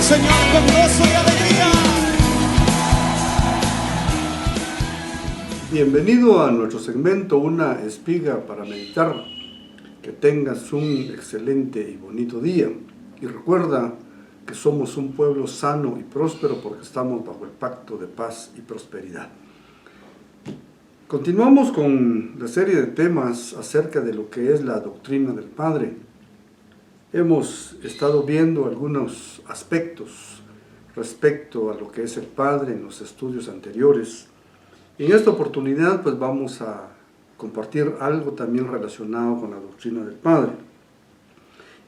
Señor con gozo y alegría. Bienvenido a nuestro segmento Una espiga para meditar. Que tengas un excelente y bonito día. Y recuerda que somos un pueblo sano y próspero porque estamos bajo el pacto de paz y prosperidad. Continuamos con la serie de temas acerca de lo que es la doctrina del Padre. Hemos estado viendo algunos aspectos respecto a lo que es el Padre en los estudios anteriores. En esta oportunidad pues vamos a compartir algo también relacionado con la doctrina del Padre.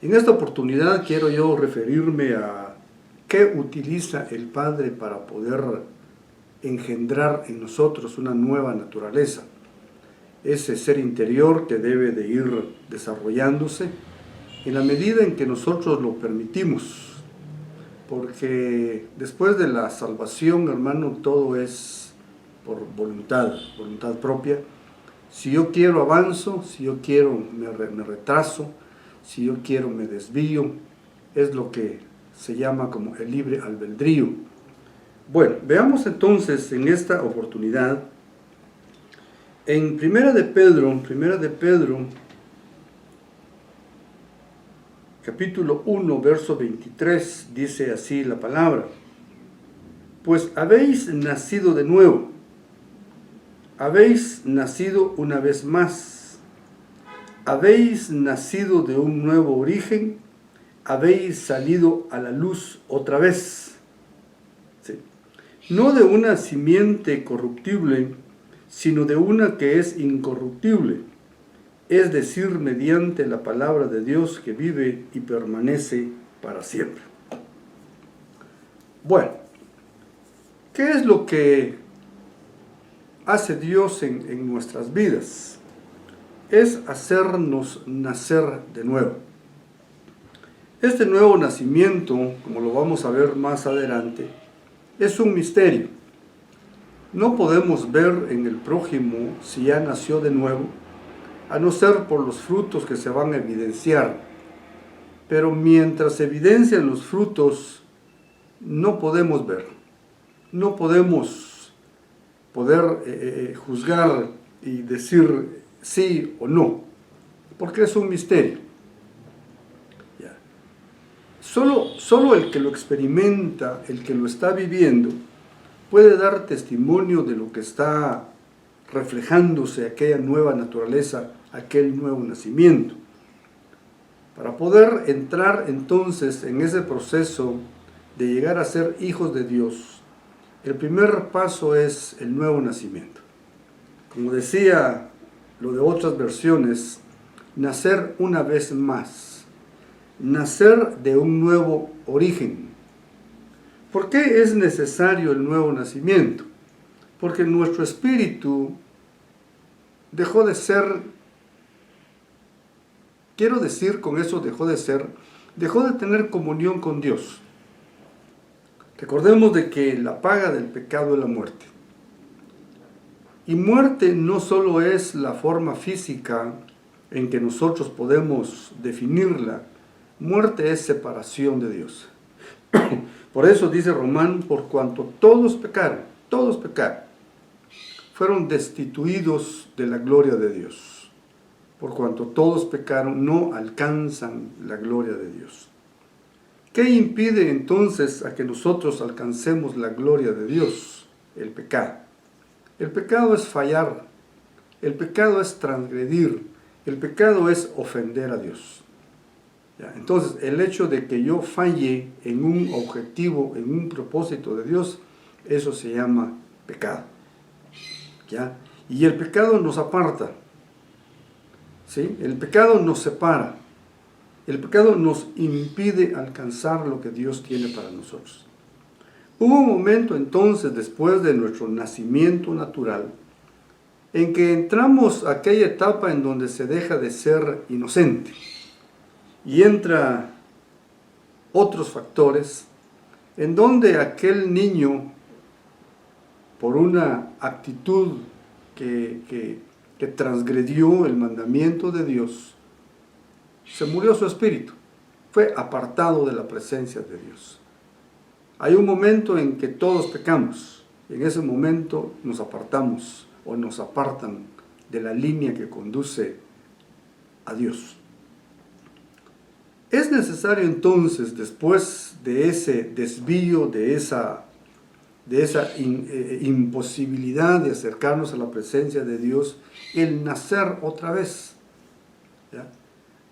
En esta oportunidad quiero yo referirme a qué utiliza el Padre para poder engendrar en nosotros una nueva naturaleza. Ese ser interior que debe de ir desarrollándose en la medida en que nosotros lo permitimos. Porque después de la salvación, hermano, todo es por voluntad propia. Si yo quiero avanzo, si yo quiero me retraso, si yo quiero me desvío, es lo que se llama como el libre albedrío. Bueno, veamos entonces en esta oportunidad, en Primera de Pedro, capítulo 1, verso 23, dice así la palabra: pues habéis nacido de nuevo, habéis nacido una vez más, habéis nacido de un nuevo origen, habéis salido a la luz otra vez. Sí. No de una simiente corruptible, sino de una que es incorruptible, es decir, mediante la palabra de Dios que vive y permanece para siempre. Bueno, ¿qué es lo que hace Dios en nuestras vidas? Es hacernos nacer de nuevo. Este nuevo nacimiento, como lo vamos a ver más adelante, es un misterio. No podemos ver en el prójimo si ya nació de nuevo, a no ser por los frutos que se van a evidenciar. Pero mientras se evidencian los frutos, no podemos ver. No podemos juzgar y decir sí o no, porque es un misterio. Ya. Solo el que lo experimenta, el que lo está viviendo, puede dar testimonio de lo que está reflejándose aquella nueva naturaleza, aquel nuevo nacimiento. Para poder entrar entonces en ese proceso de llegar a ser hijos de Dios, el primer paso es el nuevo nacimiento. Como decía lo de otras versiones, nacer una vez más, nacer de un nuevo origen. ¿Por qué es necesario el nuevo nacimiento? Porque nuestro espíritu dejó de ser, quiero decir con eso dejó de tener comunión con Dios. Recordemos de que la paga del pecado es la muerte. Y muerte no solo es la forma física en que nosotros podemos definirla, muerte es separación de Dios. Por eso dice Román, por cuanto todos pecaron, fueron destituidos de la gloria de Dios. Por cuanto todos pecaron, no alcanzan la gloria de Dios. ¿Qué impide entonces a que nosotros alcancemos la gloria de Dios? El pecado. El pecado es fallar, el pecado es transgredir, el pecado es ofender a Dios. ¿Ya? Entonces, el hecho de que yo falle en un objetivo, en un propósito de Dios, eso se llama pecado. ¿Ya? Y el pecado nos aparta, ¿sí? El pecado nos separa, el pecado nos impide alcanzar lo que Dios tiene para nosotros. Hubo un momento entonces, después de nuestro nacimiento natural, en que entramos a aquella etapa en donde se deja de ser inocente y entra otros factores, en donde aquel niño, por una actitud que transgredió el mandamiento de Dios, se murió su espíritu, fue apartado de la presencia de Dios. Hay un momento en que todos pecamos. En ese momento nos apartamos o nos apartan de la línea que conduce a Dios. Es necesario entonces, después de ese desvío, de esa imposibilidad de acercarnos a la presencia de Dios, el nacer otra vez. ¿Ya?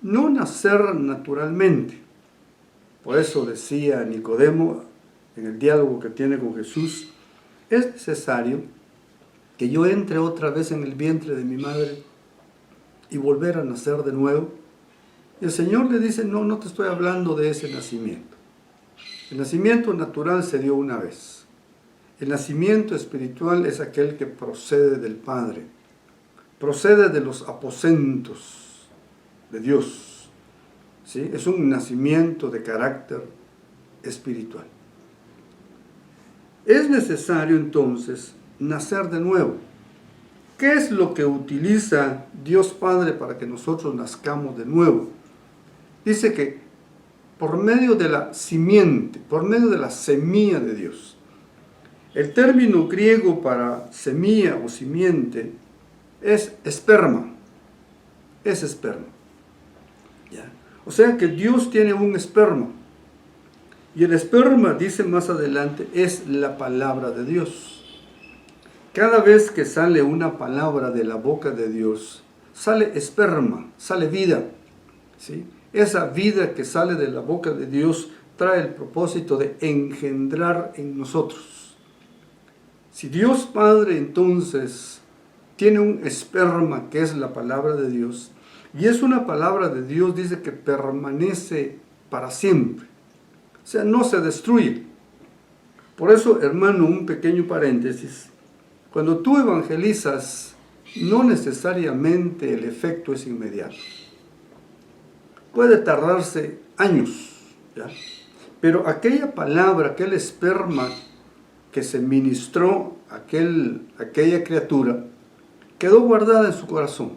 No nacer naturalmente. Por eso decía Nicodemo en el diálogo que tiene con Jesús, es necesario que yo entre otra vez en el vientre de mi madre y volver a nacer de nuevo. Y el Señor le dice, no, no te estoy hablando de ese nacimiento. El nacimiento natural se dio una vez. El nacimiento espiritual es aquel que procede del Padre, procede de los aposentos de Dios. ¿Sí? Es un nacimiento de carácter espiritual. Es necesario entonces nacer de nuevo. ¿Qué es lo que utiliza Dios Padre para que nosotros nazcamos de nuevo? Dice que por medio de la simiente, por medio de la semilla de Dios. El término griego para semilla o simiente es esperma. Es esperma. ¿Ya? O sea que Dios tiene un esperma. Y el esperma, dice más adelante, es la palabra de Dios. Cada vez que sale una palabra de la boca de Dios, sale esperma, sale vida. ¿Sí? Esa vida que sale de la boca de Dios trae el propósito de engendrar en nosotros. Si Dios Padre entonces tiene un esperma que es la palabra de Dios, y es una palabra de Dios, dice que permanece para siempre. O sea, no se destruye. Por eso, hermano, un pequeño paréntesis. Cuando tú evangelizas, no necesariamente el efecto es inmediato. Puede tardarse años, ¿ya? Pero aquella palabra, aquel esperma que se ministró a aquella criatura, quedó guardada en su corazón.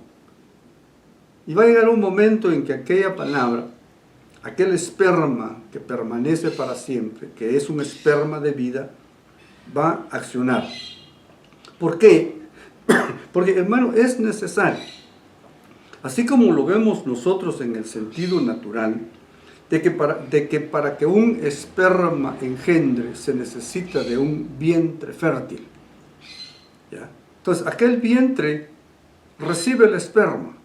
Y va a llegar un momento en que aquella palabra, aquel esperma que permanece para siempre, que es un esperma de vida, va a accionar. ¿Por qué? Porque, hermano, es necesario. Así como lo vemos nosotros en el sentido natural, de que para que un esperma engendre se necesita de un vientre fértil. ¿Ya? Entonces, aquel vientre recibe el esperma.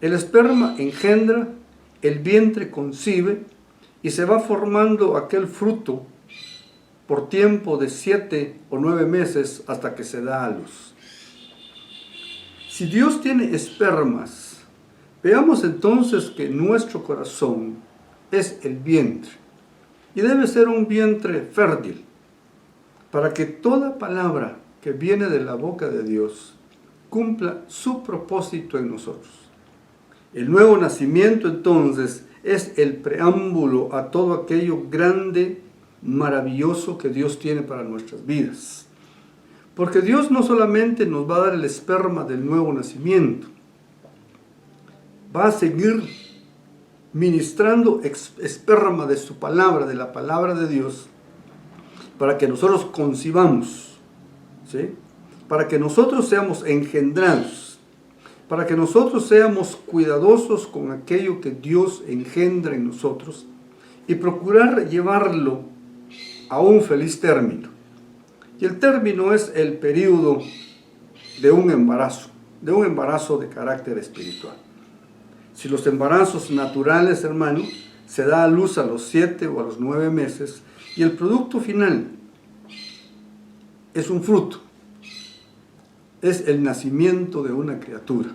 El esperma engendra, el vientre concibe y se va formando aquel fruto por tiempo de 7 o 9 meses hasta que se da a luz. Si Dios tiene espermas, veamos entonces que nuestro corazón es el vientre y debe ser un vientre fértil para que toda palabra que viene de la boca de Dios cumpla su propósito en nosotros. El nuevo nacimiento entonces es el preámbulo a todo aquello grande, maravilloso que Dios tiene para nuestras vidas. Porque Dios no solamente nos va a dar el esperma del nuevo nacimiento, va a seguir ministrando esperma de su palabra, de la palabra de Dios, para que nosotros concibamos, ¿sí? Para que nosotros seamos engendrados, para que nosotros seamos cuidadosos con aquello que Dios engendra en nosotros y procurar llevarlo a un feliz término. Y el término es el periodo de un embarazo de carácter espiritual. Si los embarazos naturales, hermano, se da a luz a los 7 o a los 9 meses, y el producto final es un fruto, es el nacimiento de una criatura,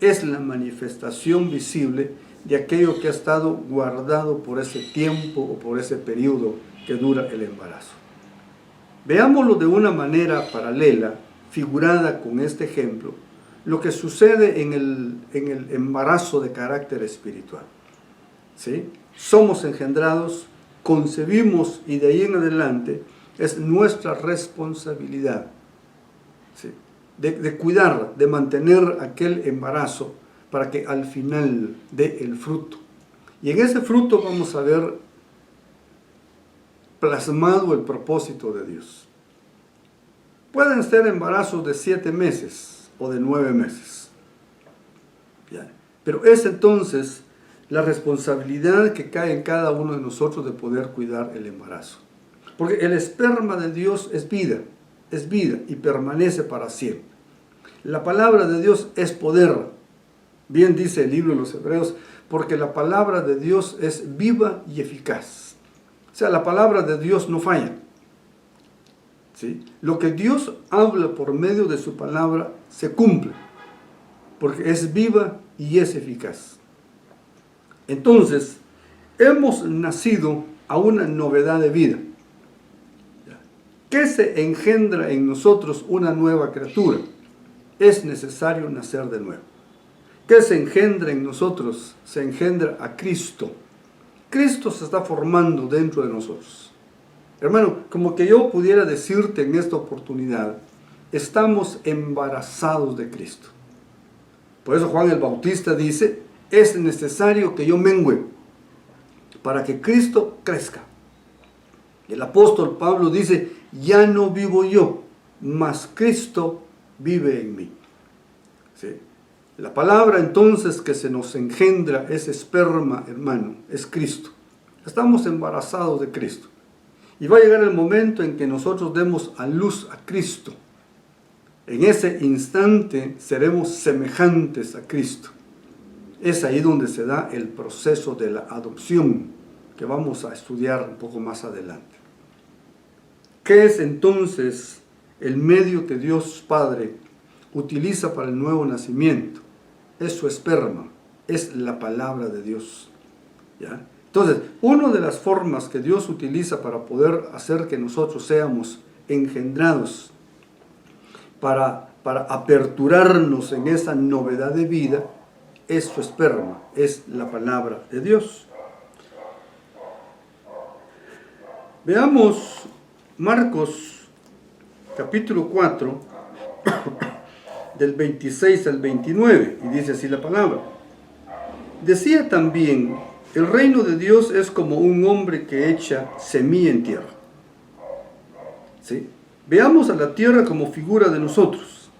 es la manifestación visible de aquello que ha estado guardado por ese tiempo o por ese periodo que dura el embarazo. Veámoslo de una manera paralela, figurada con este ejemplo, lo que sucede en el embarazo de carácter espiritual. ¿Sí? Somos engendrados, concebimos y de ahí en adelante es nuestra responsabilidad, ¿sí? de cuidar, de mantener aquel embarazo para que al final dé el fruto. Y en ese fruto vamos a ver plasmado el propósito de Dios. Pueden ser embarazos de 7 meses o de 9 meses. ¿Ya? Pero es entonces la responsabilidad que cae en cada uno de nosotros de poder cuidar el embarazo. Porque el esperma de Dios es vida y permanece para siempre. La palabra de Dios es poder. Bien dice el libro de los Hebreos, porque la palabra de Dios es viva y eficaz. O sea, la palabra de Dios no falla. ¿Sí? Lo que Dios habla por medio de su palabra se cumple, porque es viva y es eficaz. Entonces, hemos nacido a una novedad de vida. ¿Qué se engendra en nosotros? Una nueva criatura. Es necesario nacer de nuevo. ¿Qué se engendra en nosotros? Se engendra a Cristo. Cristo se está formando dentro de nosotros. Hermano, como que yo pudiera decirte en esta oportunidad, estamos embarazados de Cristo. Por eso Juan el Bautista dice, es necesario que yo mengüe para que Cristo crezca. El apóstol Pablo dice, ya no vivo yo, mas Cristo vive en mí. ¿Sí? La palabra entonces que se nos engendra, ese esperma, hermano, es Cristo. Estamos embarazados de Cristo. Y va a llegar el momento en que nosotros demos a luz a Cristo. En ese instante seremos semejantes a Cristo. Es ahí donde se da el proceso de la adopción, que vamos a estudiar un poco más adelante. ¿Qué es entonces el medio que Dios Padre utiliza para el nuevo nacimiento? Es su esperma, es la palabra de Dios. ¿Ya? Entonces, una de las formas que Dios utiliza para poder hacer que nosotros seamos engendrados, para aperturarnos en esa novedad de vida, es su esperma, es la palabra de Dios. Veamos Marcos capítulo 4, del 26 al 29, y dice así la palabra. Decía también, el reino de Dios es como un hombre que echa semilla en tierra. ¿Sí? Veamos a la tierra como figura de nosotros,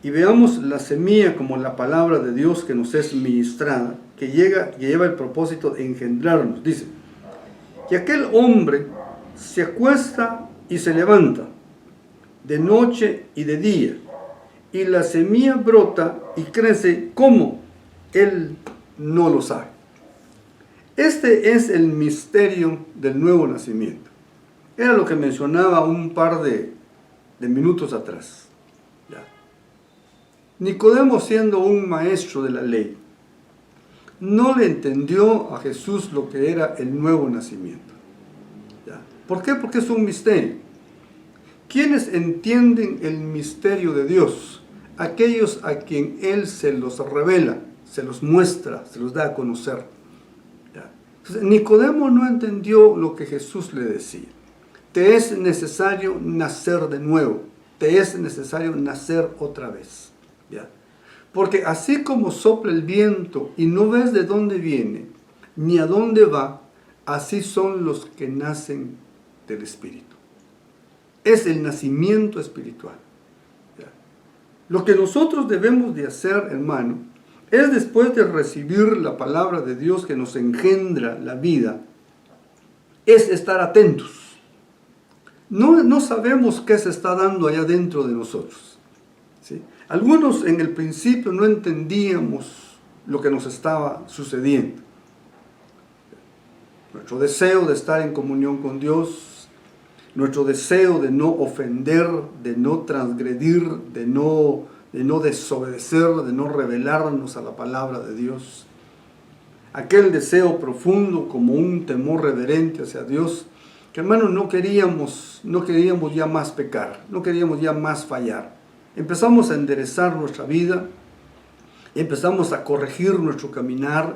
y veamos la semilla como la palabra de Dios que nos es ministrada, que lleva el propósito de engendrarnos. Dice, y aquel hombre se acuesta y se levanta, de noche y de día, y la semilla brota y crece, ¿cómo? Él no lo sabe. Este es el misterio del nuevo nacimiento. Era lo que mencionaba un par de minutos atrás. ¿Ya? Nicodemo, siendo un maestro de la ley, no le entendió a Jesús lo que era el nuevo nacimiento. ¿Ya? ¿Por qué? Porque es un misterio. ¿Quiénes entienden el misterio de Dios? Aquellos a quien Él se los revela, se los muestra, se los da a conocer. ¿Ya? Entonces, Nicodemo no entendió lo que Jesús le decía. Te es necesario nacer de nuevo, te es necesario nacer otra vez. ¿Ya? Porque así como sopla el viento y no ves de dónde viene, ni a dónde va, así son los que nacen del Espíritu. Es el nacimiento espiritual. ¿Ya? Lo que nosotros debemos de hacer, hermano, es después de recibir la palabra de Dios que nos engendra la vida, es estar atentos. No sabemos qué se está dando allá dentro de nosotros. ¿Sí? Algunos en el principio no entendíamos lo que nos estaba sucediendo. Nuestro deseo de estar en comunión con Dios, nuestro deseo de no ofender, de no transgredir, de no desobedecer, de no rebelarnos a la palabra de Dios. Aquel deseo profundo como un temor reverente hacia Dios, que hermano no queríamos ya más pecar, no queríamos ya más fallar. Empezamos a enderezar nuestra vida, empezamos a corregir nuestro caminar,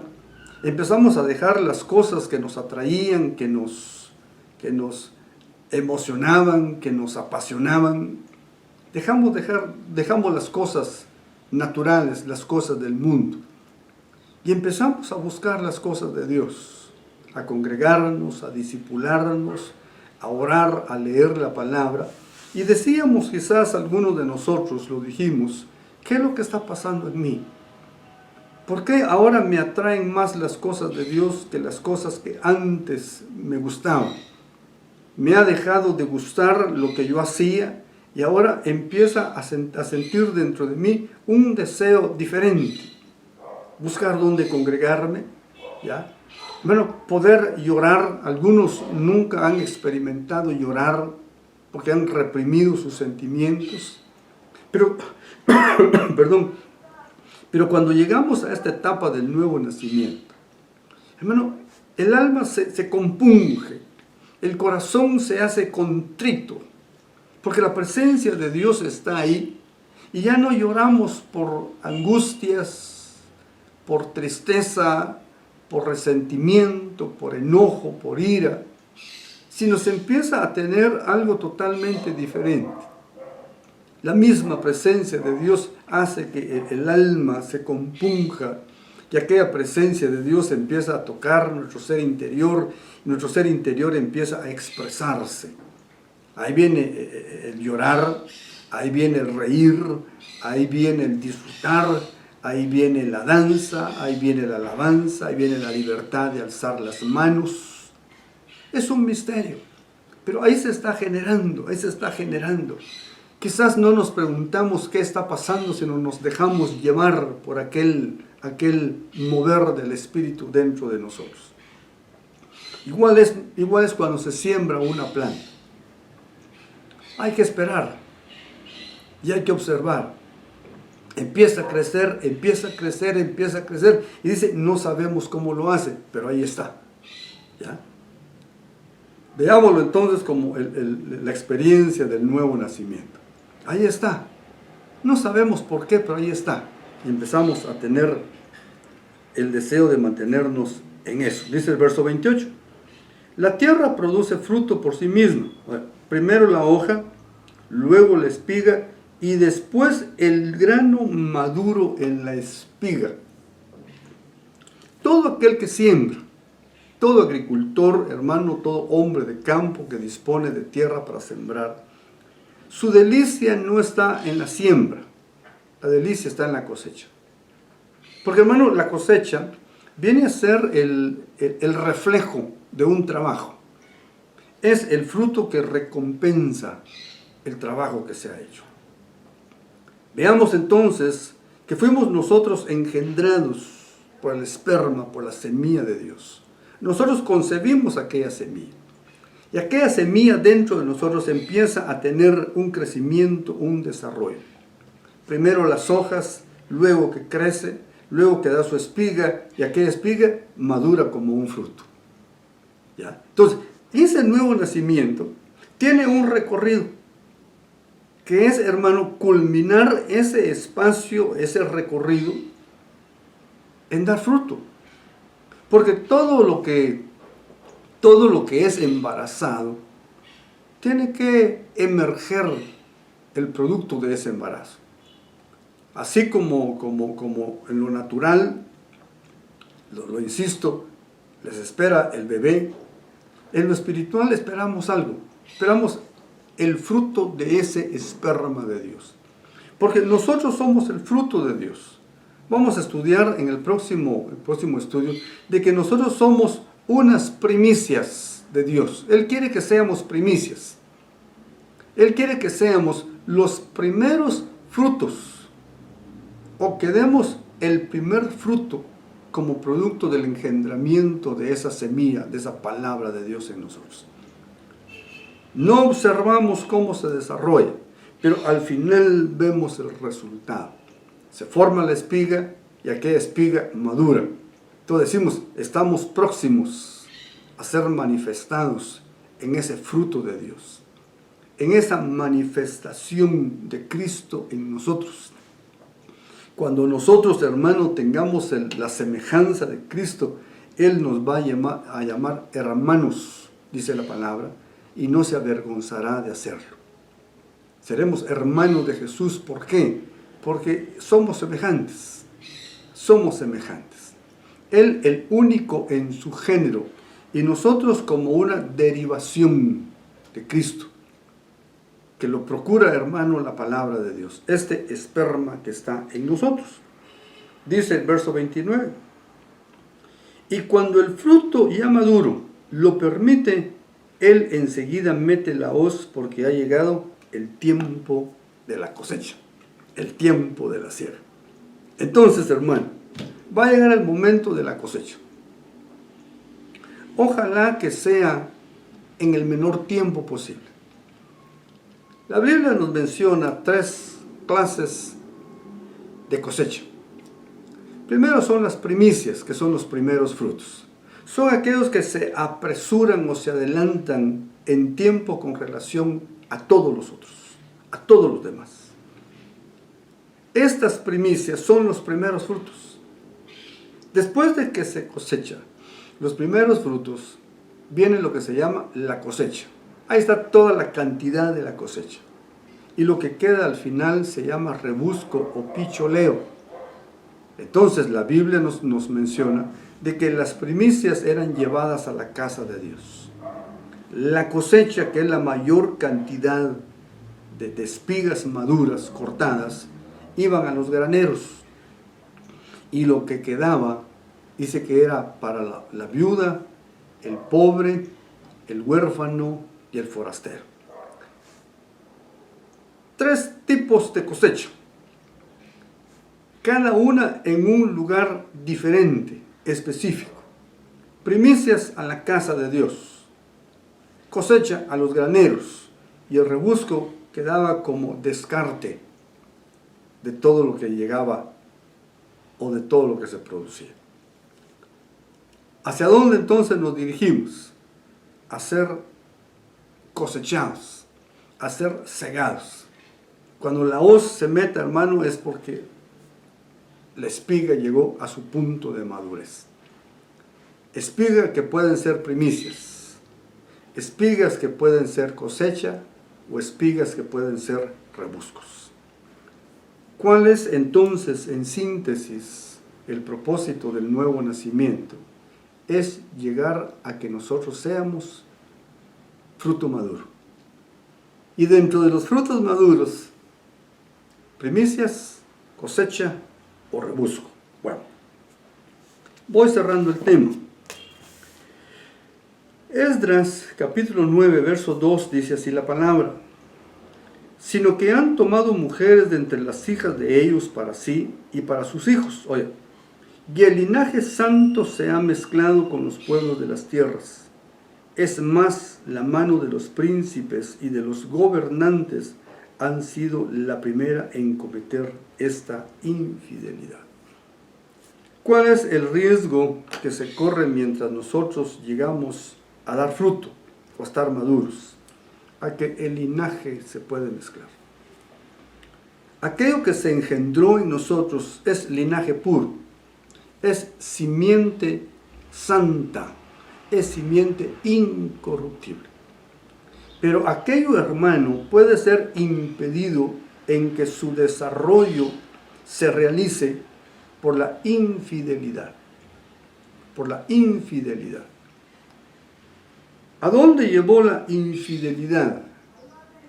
empezamos a dejar las cosas que nos atraían, que nos emocionaban, que nos apasionaban. Dejamos las cosas naturales, las cosas del mundo, y empezamos a buscar las cosas de Dios, a congregarnos, a discipularnos, a orar, a leer la palabra, y decíamos, quizás algunos de nosotros lo dijimos, ¿qué es lo que está pasando en mí? ¿Por qué ahora me atraen más las cosas de Dios que las cosas que antes me gustaban? Me ha dejado de gustar lo que yo hacía y ahora empieza a sentir dentro de mí un deseo diferente. Buscar dónde congregarme, ¿ya? Bueno, poder llorar. Algunos nunca han experimentado llorar porque han reprimido sus sentimientos. Pero, perdón, pero cuando llegamos a esta etapa del nuevo nacimiento, hermano, el alma se compunge, el corazón se hace contrito, porque la presencia de Dios está ahí y ya no lloramos por angustias, por tristeza, por resentimiento, por enojo, por ira, sino se empieza a tener algo totalmente diferente. La misma presencia de Dios hace que el alma se compunja y aquella presencia de Dios empieza a tocar nuestro ser interior, y nuestro ser interior empieza a expresarse. Ahí viene el llorar, ahí viene el reír, ahí viene el disfrutar, ahí viene la danza, ahí viene la alabanza, ahí viene la libertad de alzar las manos. Es un misterio, pero ahí se está generando, ahí se está generando. Quizás no nos preguntamos qué está pasando, sino nos dejamos llevar por aquel mover del Espíritu dentro de nosotros. Igual es cuando se siembra una planta. Hay que esperar y hay que observar. Empieza a crecer, empieza a crecer, empieza a crecer. Y dice, no sabemos cómo lo hace, pero ahí está. ¿Ya? Veámoslo entonces como la experiencia del nuevo nacimiento. Ahí está. No sabemos por qué, pero ahí está. Y empezamos a tener el deseo de mantenernos en eso. Dice el verso 28. La tierra produce fruto por sí misma. Bueno, primero la hoja, luego la espiga y después el grano maduro en la espiga. Todo aquel que siembra, todo agricultor, hermano, todo hombre de campo que dispone de tierra para sembrar, su delicia no está en la siembra, la delicia está en la cosecha. Porque, hermano, la cosecha viene a ser el reflejo de un trabajo. Es el fruto que recompensa el trabajo que se ha hecho. Veamos entonces que fuimos nosotros engendrados por el esperma, por la semilla de Dios. Nosotros concebimos aquella semilla. Y aquella semilla dentro de nosotros empieza a tener un crecimiento, un desarrollo. Primero las hojas, luego que crece, luego que da su espiga, y aquella espiga madura como un fruto. ¿Ya? Entonces, ese nuevo nacimiento tiene un recorrido, que es, hermano, culminar ese espacio, ese recorrido, en dar fruto. Porque todo lo que es embarazado, tiene que emerger el producto de ese embarazo. Así como en lo natural, lo insisto, les espera el bebé, en lo espiritual esperamos algo, esperamos el fruto de ese esperma de Dios. Porque nosotros somos el fruto de Dios. Vamos a estudiar en el próximo estudio de que nosotros somos unas primicias de Dios. Él quiere que seamos primicias. Él quiere que seamos los primeros frutos, o que demos el primer fruto como producto del engendramiento de esa semilla, de esa palabra de Dios en nosotros. No observamos cómo se desarrolla, pero al final vemos el resultado. Se forma la espiga y aquella espiga madura. Entonces decimos, estamos próximos a ser manifestados en ese fruto de Dios, en esa manifestación de Cristo en nosotros. Cuando nosotros, hermano, tengamos la semejanza de Cristo, Él nos va a llamar hermanos, dice la palabra, y no se avergonzará de hacerlo. Seremos hermanos de Jesús. ¿Por qué? Porque somos semejantes. Somos semejantes. Él el único en su género, y nosotros como una derivación de Cristo, que lo procura, hermano, la palabra de Dios, este esperma que está en nosotros. Dice el verso 29, y cuando el fruto ya maduro lo permite, él enseguida mete la hoz porque ha llegado el tiempo de la cosecha, el tiempo de la siega. Entonces, hermano, va a llegar el momento de la cosecha. Ojalá que sea en el menor tiempo posible. La Biblia nos menciona 3 clases de cosecha. Primero son las primicias, que son los primeros frutos. Son aquellos que se apresuran o se adelantan en tiempo con relación a todos los otros, a todos los demás. Estas primicias son los primeros frutos. Después de que se cosecha los primeros frutos, viene lo que se llama la cosecha. Ahí está toda la cantidad de la cosecha. Y lo que queda al final se llama rebusco o picholeo. Entonces la Biblia nos menciona de que las primicias eran llevadas a la casa de Dios. La cosecha, que es la mayor cantidad de espigas maduras, cortadas, iban a los graneros. Y lo que quedaba, dice que era para la viuda, el pobre, el huérfano y el forastero. 3 tipos de cosecha, cada una en un lugar diferente, específico. Primicias a la casa de Dios, cosecha a los graneros, y el rebusco quedaba como descarte de todo lo que llegaba o de todo lo que se producía. ¿Hacia dónde entonces nos dirigimos? A ser cosechados, a ser cegados. Cuando la hoz se meta, hermano, es porque la espiga llegó a su punto de madurez. Espigas que pueden ser primicias, espigas que pueden ser cosecha o espigas que pueden ser rebuscos. ¿Cuál es entonces, en síntesis, el propósito del nuevo nacimiento? Es llegar a que nosotros seamos fruto maduro. Y dentro de los frutos maduros, primicias, cosecha o rebusco. Bueno, voy cerrando el tema. Esdras, capítulo 9, verso 2, dice así la palabra: sino que han tomado mujeres de entre las hijas de ellos para sí y para sus hijos. Oye, y el linaje santo se ha mezclado con los pueblos de las tierras. Es más, la mano de los príncipes y de los gobernantes han sido la primera en cometer esta infidelidad. ¿Cuál es el riesgo que se corre mientras nosotros llegamos a dar fruto o a estar maduros? A que el linaje se puede mezclar. Aquello que se engendró en nosotros es linaje puro, es simiente santa, es simiente incorruptible. Pero aquello, hermano, puede ser impedido en que su desarrollo se realice por la infidelidad. Por la infidelidad. ¿A dónde llevó la infidelidad?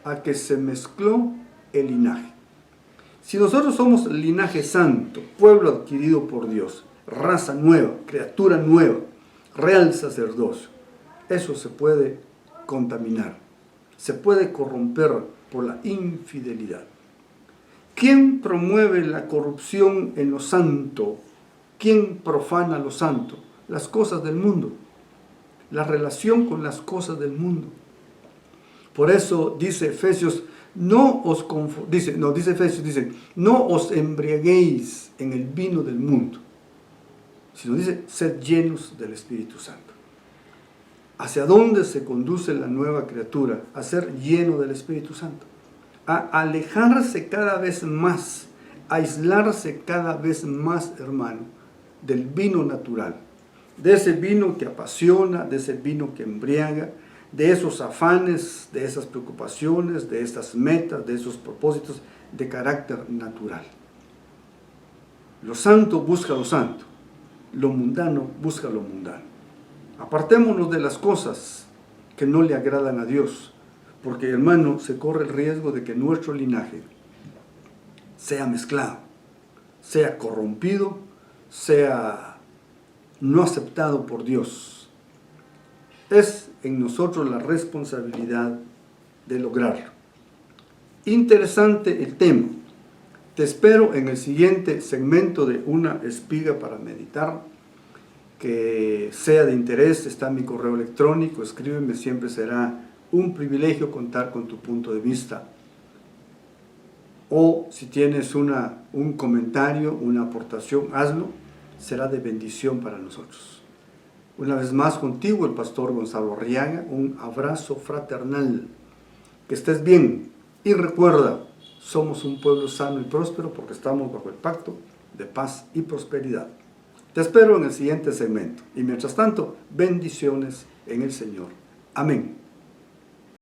A que se mezcló el linaje. Si nosotros somos linaje santo, pueblo adquirido por Dios, raza nueva, criatura nueva, real sacerdocio, eso se puede contaminar, se puede corromper por la infidelidad. ¿Quién promueve la corrupción en lo santo? ¿Quién profana lo santo? Las cosas del mundo, la relación con las cosas del mundo. Por eso dice Efesios, no os embriaguéis en el vino del mundo, sino dice, sed llenos del Espíritu Santo. ¿Hacia dónde se conduce la nueva criatura? A ser lleno del Espíritu Santo. A alejarse cada vez más, a aislarse cada vez más, hermano, del vino natural. De ese vino que apasiona, de ese vino que embriaga, de esos afanes, de esas preocupaciones, de esas metas, de esos propósitos de carácter natural. Lo santo busca lo santo, lo mundano busca lo mundano. Apartémonos de las cosas que no le agradan a Dios, Porque, hermano, se corre el riesgo de que nuestro linaje sea mezclado, sea corrompido, sea no aceptado por Dios. Es en nosotros la responsabilidad de lograrlo. Interesante el tema. Te espero en el siguiente segmento de Una espiga para meditar, que sea de interés. Está mi correo electrónico, escríbeme, siempre será un privilegio contar con tu punto de vista. O si tienes un comentario, una aportación, hazlo, será de bendición para nosotros. Una vez más contigo, el pastor Gonzalo Arriaga, un abrazo fraternal. Que estés bien y recuerda, somos un pueblo sano y próspero porque estamos bajo el pacto de paz y prosperidad. Te espero en el siguiente segmento y mientras tanto, bendiciones en el Señor. Amén.